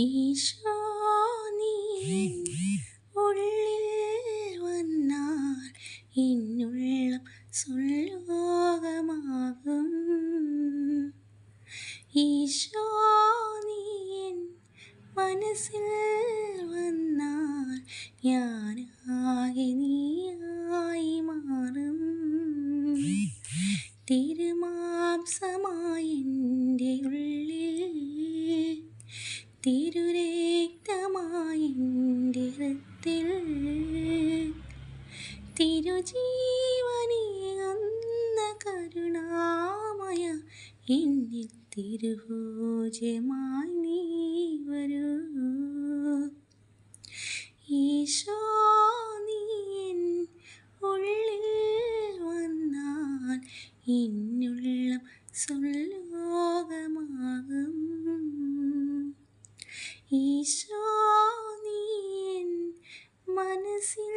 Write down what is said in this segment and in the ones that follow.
ഈശോ നീ ഉള്ളിൽ വന്നാൽ എന്നുള്ളം സ്വർലോകമാകും. ഈശോ നീ മനസ്സിൽ വന്നാൽ ഞാനാകെ നീയായി മാറും. തിരുമാംസമായി എൻ്റെ ഉള്ളിൽ, തിരുരക്തമായി എൻ്റെ ഹൃത്തിൽ, തിരുജീവനേകുന്ന കരുണാമയ എന്നിൽ തിരുഭോജ്യമായി നീ വരൂ. ഈശോ നീ ഉള്ളിൽ വന്നാൽ എന്നുള്ളം സ്വർലോകമാകും. ഈശോ നീ മനസ്സിൽ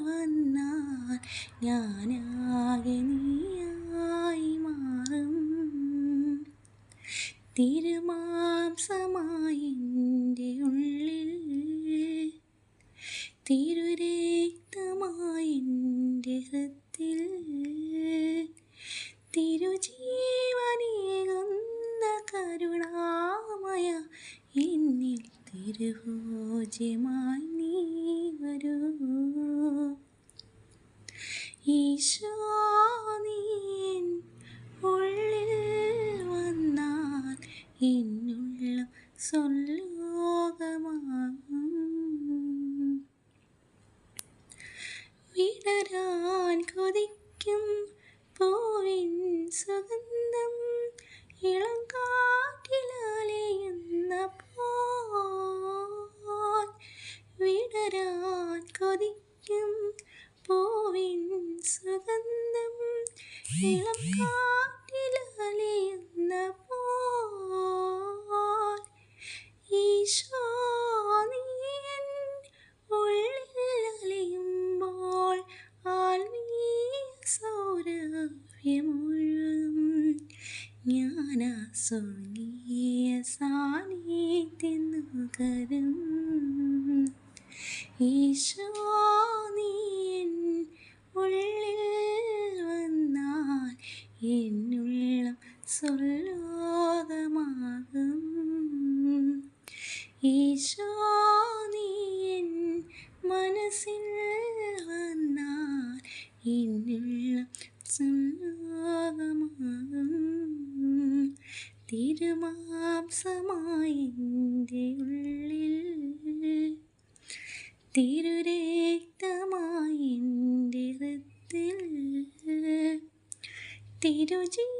വന്നാൽ ഞാനാകെ നീയായി മാറും. തിരുമാംസമായി എൻ്റെ ഉള്ളിൽ, തിരുരക്തമായി എൻ്റെ ഹൃത്തിൽ, തിരുജീവനേകുന്ന കരുണാമയ എന്നിൽ തിരുഭോജ്യമായി നീ വരൂ. ഈശോ നീ ഉള്ളിൽ വന്നാൽ എന്നുള്ളം സ്വർലോകമാകും. വിടരാൻ കൊതിക്കും പൂവിൻ സുഗന്ധം ഇളം കാറ്റിലലയുന്നപ്പോൾ, വിടരാൻ കൊതിക്കും പൂവിൻ സുഗന്ധം ഇളം കാറ്റിലലയുന്നപ്പോൾ, ഈശോ നീ ഉള്ളിൽ അലയുമ്പോൾ ആത്മീയ സൗരഭ്യമൊഴുകും. ഞാനാ സ്വർഗീയ സാന്നിധ്യം നുകരും. ഈശോ നീ ഉള്ളിൽ വന്നാൽ എന്നുള്ളം സ്വർലോകമാകും. ഈശോ നീ മനസ്സിൽ വന്നാൽ എന്നുള്ളം സ്വർലോകമാകും. തിരുമാംസമായി എൻ്റെ ഉള്ളിൽ, തിരുരക്തമായി എൻ്റെ ഹൃത്തിൽ, തിരുജീവനേകുന്ന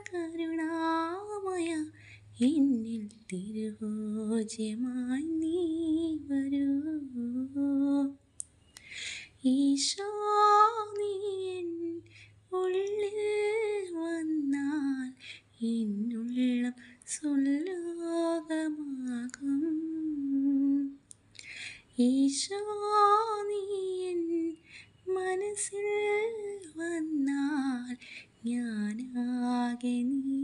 കരുണാമയ എന്നിൽ തിരുഭോജ്യമായി നീ വരൂ. ഈശോ നീ ഉള്ളിൽ വന്നാൽ എന്നുള്ളം സ്വർലോകമാകും. ഈശോ നീ മനസ്സിൽ വന്നാൽ ഞാനാകെ നീ